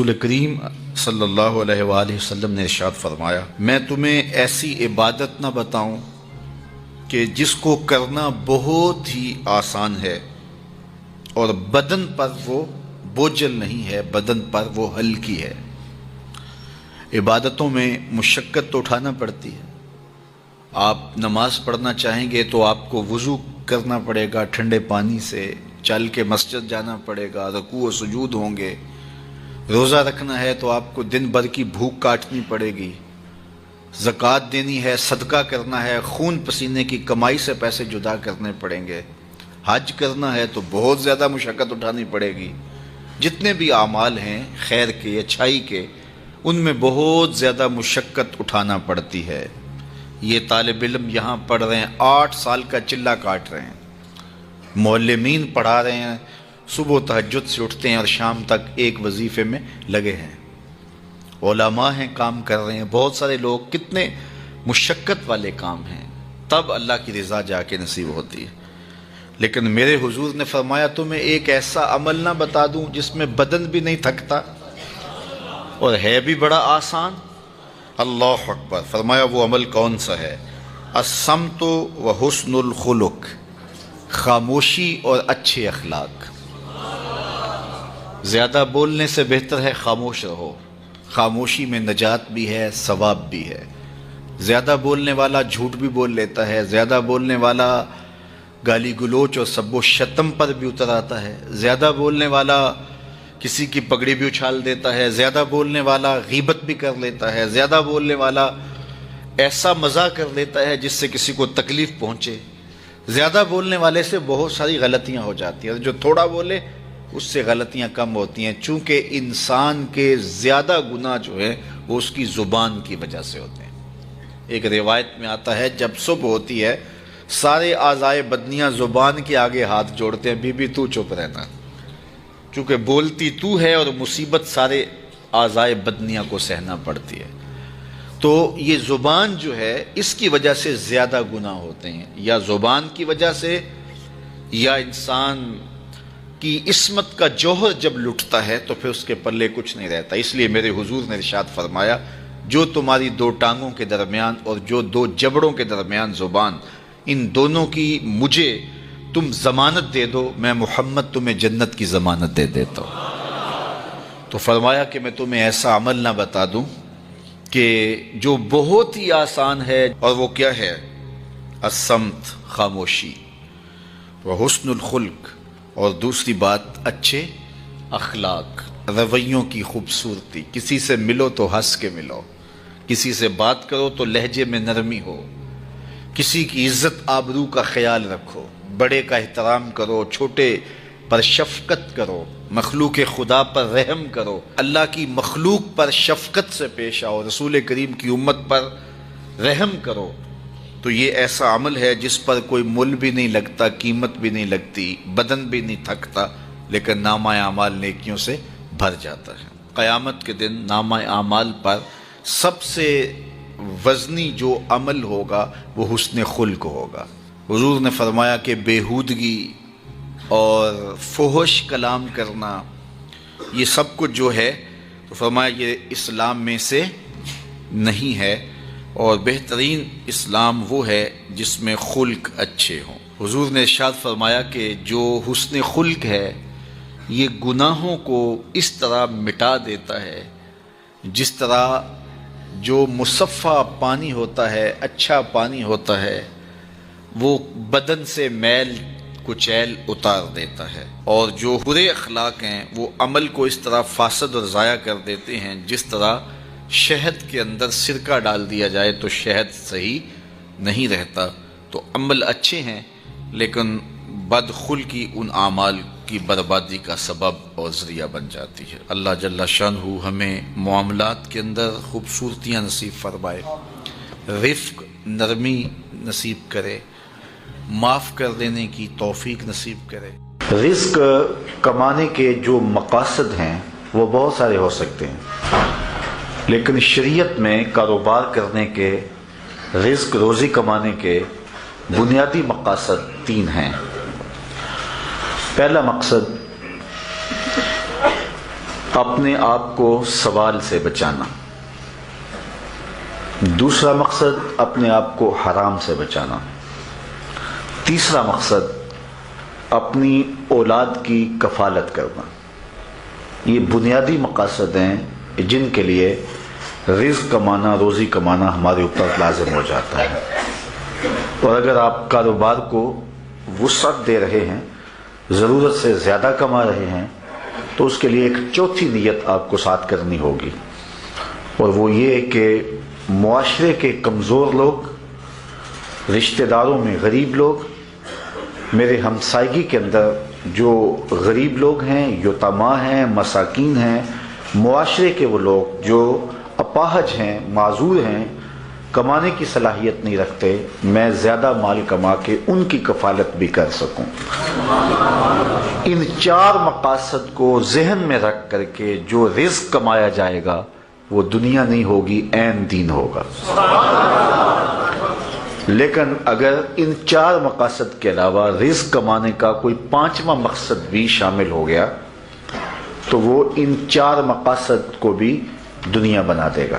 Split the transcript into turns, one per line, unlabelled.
رسول کریم صلی اللہ علیہ وآلہ وسلم نے ارشاد فرمایا، میں تمہیں ایسی عبادت نہ بتاؤں کہ جس کو کرنا بہت ہی آسان ہے اور بدن پر وہ بوجھل نہیں ہے، بدن پر وہ ہلکی ہے۔ عبادتوں میں مشقت تو اٹھانا پڑتی ہے۔ آپ نماز پڑھنا چاہیں گے تو آپ کو وضو کرنا پڑے گا ٹھنڈے پانی سے، چل کے مسجد جانا پڑے گا، رکوع و سجود ہوں گے۔ روزہ رکھنا ہے تو آپ کو دن بھر کی بھوک کاٹنی پڑے گی، زکوٰۃ دینی ہے، صدقہ کرنا ہے، خون پسینے کی کمائی سے پیسے جدا کرنے پڑیں گے، حج کرنا ہے تو بہت زیادہ مشقت اٹھانی پڑے گی۔ جتنے بھی اعمال ہیں خیر کے، اچھائی کے، ان میں بہت زیادہ مشقت اٹھانا پڑتی ہے۔ یہ طالب علم یہاں پڑھ رہے ہیں، 8 سال کا چلہ کاٹ رہے ہیں، معلمین پڑھا رہے ہیں، صبح تہجد سے اٹھتے ہیں اور شام تک ایک وظیفے میں لگے ہیں، علماء ہیں کام کر رہے ہیں، بہت سارے لوگ، کتنے مشقت والے کام ہیں، تب اللہ کی رضا جا کے نصیب ہوتی ہے۔ لیکن میرے حضور نے فرمایا تمہیں ایک ایسا عمل نہ بتا دوں جس میں بدن بھی نہیں تھکتا اور ہے بھی بڑا آسان؟ اللہ اکبر! فرمایا وہ عمل کون سا ہے؟ الصمت و حسن الخلق، خاموشی اور اچھے اخلاق۔ زیادہ بولنے سے بہتر ہے خاموش رہو، خاموشی میں نجات بھی ہے، ثواب بھی ہے۔ زیادہ بولنے والا جھوٹ بھی بول لیتا ہے، زیادہ بولنے والا گالی گلوچ اور سب و شتم پر بھی اتر آتا ہے، زیادہ بولنے والا کسی کی پگڑی بھی اچھال دیتا ہے، زیادہ بولنے والا غیبت بھی کر لیتا ہے، زیادہ بولنے والا ایسا مزاح کر لیتا ہے جس سے کسی کو تکلیف پہنچے۔ زیادہ بولنے والے سے بہت ساری غلطیاں ہو جاتی ہیں، جو تھوڑا بولے اس سے غلطیاں کم ہوتی ہیں، چونکہ انسان کے زیادہ گناہ جو ہے وہ اس کی زبان کی وجہ سے ہوتے ہیں۔ ایک روایت میں آتا ہے جب صبح ہوتی ہے سارے اعضائے بدنیاں زبان کے آگے ہاتھ جوڑتے ہیں، بی بی تو چپ رہنا، چونکہ بولتی تو ہے اور مصیبت سارے اعضائے بدنیاں کو سہنا پڑتی ہے۔ تو یہ زبان جو ہے اس کی وجہ سے زیادہ گناہ ہوتے ہیں، یا زبان کی وجہ سے، یا انسان کی عصمت کا جوہر جب لٹتا ہے تو پھر اس کے پلے کچھ نہیں رہتا۔ اس لیے میرے حضور نے ارشاد فرمایا، جو تمہاری 2 ٹانگوں کے درمیان اور جو 2 جبڑوں کے درمیان زبان، ان دونوں کی مجھے تم ضمانت دے دو، میں محمد تمہیں جنت کی ضمانت دے دیتا ہوں۔ تو فرمایا کہ میں تمہیں ایسا عمل نہ بتا دوں کہ جو بہت ہی آسان ہے، اور وہ کیا ہے؟ الصمت، خاموشی، وحسن الخلق، اور دوسری بات اچھے اخلاق، رویوں کی خوبصورتی۔ کسی سے ملو تو ہنس کے ملو، کسی سے بات کرو تو لہجے میں نرمی ہو، کسی کی عزت آبرو کا خیال رکھو، بڑے کا احترام کرو، چھوٹے پر شفقت کرو، مخلوق خدا پر رحم کرو، اللہ کی مخلوق پر شفقت سے پیش آؤ، رسول کریم کی امت پر رحم کرو۔ تو یہ ایسا عمل ہے جس پر کوئی مل بھی نہیں لگتا، قیمت بھی نہیں لگتی، بدن بھی نہیں تھکتا، لیکن نامہ اعمال نیکیوں سے بھر جاتا ہے۔ قیامت کے دن نامہ اعمال پر سب سے وزنی جو عمل ہوگا وہ حسن خلق ہوگا۔ حضور نے فرمایا کہ بیہودگی اور فحش کلام کرنا، یہ سب کچھ جو ہے، تو فرمایا یہ اسلام میں سے نہیں ہے، اور بہترین اسلام وہ ہے جس میں خلق اچھے ہوں۔ حضور نے ارشاد فرمایا کہ جو حسن خلق ہے یہ گناہوں کو اس طرح مٹا دیتا ہے جس طرح جو مصفہ پانی ہوتا ہے، اچھا پانی ہوتا ہے، وہ بدن سے میل کچیل اتار دیتا ہے، اور جو برے اخلاق ہیں وہ عمل کو اس طرح فاسد اور ضائع کر دیتے ہیں جس طرح شہد کے اندر سرکہ ڈال دیا جائے تو شہد صحیح نہیں رہتا۔ تو عمل اچھے ہیں لیکن بدخلقی ان اعمال کی بربادی کا سبب اور ذریعہ بن جاتی ہے۔ اللہ جل شانہ ہمیں معاملات کے اندر خوبصورتیاں نصیب فرمائے، رفق، نرمی نصیب کرے، معاف کر دینے کی توفیق نصیب کرے۔ رزق کمانے کے جو مقاصد ہیں وہ بہت سارے ہو سکتے ہیں، لیکن شریعت میں کاروبار کرنے کے، رزق روزی کمانے کے بنیادی مقاصد 3 ہیں۔ پہلا مقصد اپنے آپ کو سوال سے بچانا. دوسرا مقصد اپنے آپ کو حرام سے بچانا. تیسرا مقصد اپنی اولاد کی کفالت کرنا. یہ بنیادی مقاصد ہیں جن کے لیے رزق کمانا، روزی کمانا ہمارے اوپر لازم ہو جاتا ہے. اور اگر آپ کاروبار کو وسعت دے رہے ہیں، ضرورت سے زیادہ کما رہے ہیں، تو اس کے لیے ایک چوتھی نیت آپ کو ساتھ کرنی ہوگی، اور وہ یہ کہ معاشرے کے کمزور لوگ، رشتہ داروں میں غریب لوگ، میرے ہمسائیگی کے اندر جو غریب لوگ ہیں، یتیما ہیں، مساکین ہیں، معاشرے کے وہ لوگ جو اپاہج ہیں، معذور ہیں، کمانے کی صلاحیت نہیں رکھتے، میں زیادہ مال کما کے ان کی کفالت بھی کر سکوں. ان 4 مقاصد کو ذہن میں رکھ کر کے جو رزق کمایا جائے گا وہ دنیا نہیں ہوگی، عین دین ہوگا. لیکن اگر ان 4 مقاصد کے علاوہ رزق کمانے کا کوئی 5واں مقصد بھی شامل ہو گیا تو وہ ان 4 مقاصد کو بھی دنیا بنا دے گا.